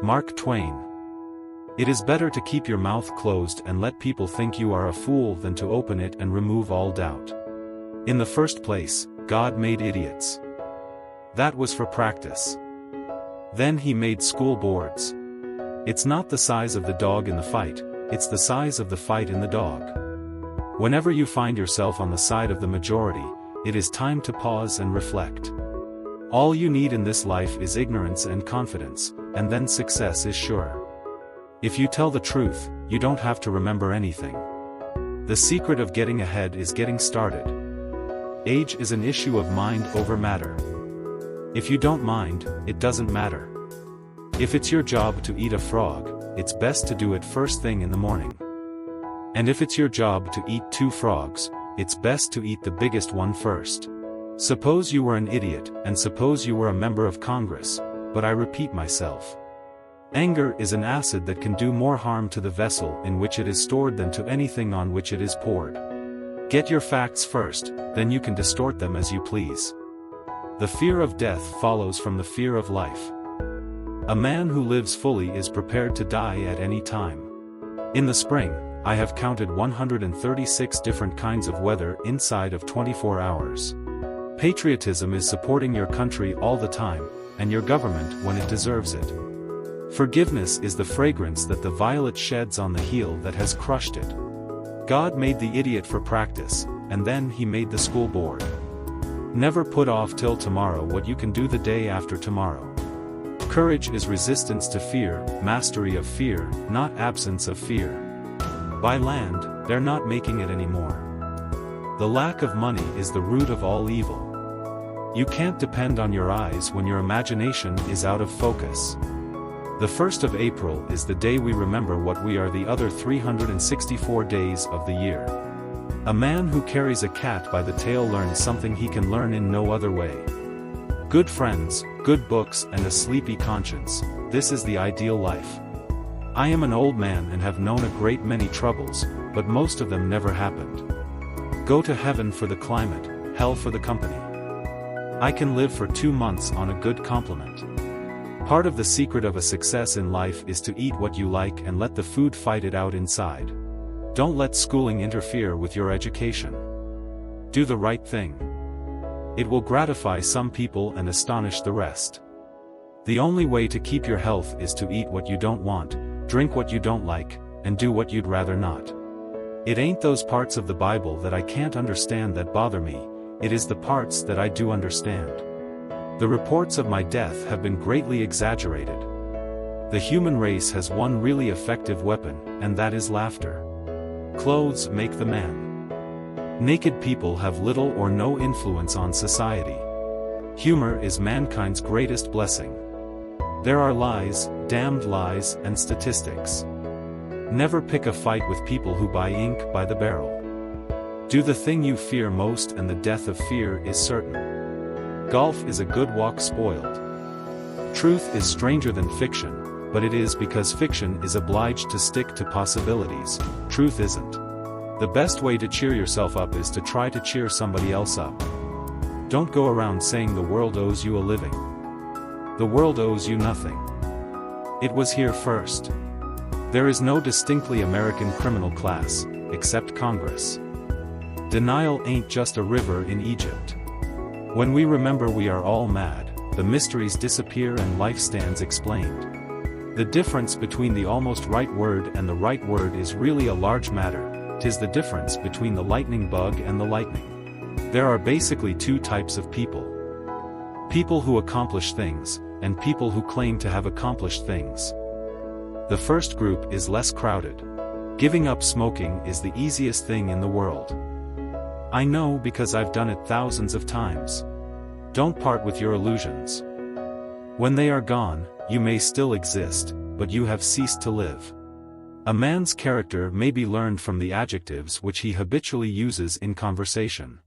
Mark Twain. It is better to keep your mouth closed and let people think you are a fool than to open it and remove all doubt. In the first place, God made idiots. That was for practice. Then he made school boards. It's not the size of the dog in the fight, it's the size of the fight in the dog. Whenever you find yourself on the side of the majority, it is time to pause and reflect. All you need in this life is ignorance and confidence, and then success is sure. If you tell the truth, you don't have to remember anything. The secret of getting ahead is getting started. Age is an issue of mind over matter. If you don't mind, it doesn't matter. If it's your job to eat a frog, it's best to do it first thing in the morning. And if it's your job to eat 2 frogs, it's best to eat the biggest one first. Suppose you were an idiot, and suppose you were a member of Congress, but I repeat myself. Anger is an acid that can do more harm to the vessel in which it is stored than to anything on which it is poured. Get your facts first, then you can distort them as you please. The fear of death follows from the fear of life. A man who lives fully is prepared to die at any time. In the spring, I have counted 136 different kinds of weather inside of 24 hours. Patriotism is supporting your country all the time, and your government when it deserves it. Forgiveness is the fragrance that the violet sheds on the heel that has crushed it. God made the idiot for practice, and then he made the school board. Never put off till tomorrow what you can do the day after tomorrow. Courage is resistance to fear, mastery of fear, not absence of fear. By land, they're not making it anymore. The lack of money is the root of all evil. You can't depend on your eyes when your imagination is out of focus. The 1st of April is the day we remember what we are the other 364 days of the year. A man who carries a cat by the tail learns something he can learn in no other way. Good friends, good books and a sleepy conscience, this is the ideal life. I am an old man and have known a great many troubles, but most of them never happened. Go to heaven for the climate, hell for the company. I can live for 2 months on a good compliment. Part of the secret of a success in life is to eat what you like and let the food fight it out inside. Don't let schooling interfere with your education. Do the right thing. It will gratify some people and astonish the rest. The only way to keep your health is to eat what you don't want, drink what you don't like, and do what you'd rather not. It ain't those parts of the Bible that I can't understand that bother me, it is the parts that I do understand. The reports of my death have been greatly exaggerated. The human race has one really effective weapon, and that is laughter. Clothes make the man. Naked people have little or no influence on society. Humor is mankind's greatest blessing. There are lies, damned lies, and statistics. Never pick a fight with people who buy ink by the barrel. Do the thing you fear most and the death of fear is certain. Golf is a good walk spoiled. Truth is stranger than fiction, but it is because fiction is obliged to stick to possibilities, truth isn't. The best way to cheer yourself up is to try to cheer somebody else up. Don't go around saying the world owes you a living. The world owes you nothing. It was here first. There is no distinctly American criminal class, except Congress. Denial ain't just a river in Egypt. When we remember we are all mad, the mysteries disappear and life stands explained. The difference between the almost right word and the right word is really a large matter. 'Tis the difference between the lightning bug and the lightning. There are basically 2 types of people. People who accomplish things, and people who claim to have accomplished things. The first group is less crowded. Giving up smoking is the easiest thing in the world. I know because I've done it thousands of times. Don't part with your illusions. When they are gone, you may still exist, but you have ceased to live. A man's character may be learned from the adjectives which he habitually uses in conversation.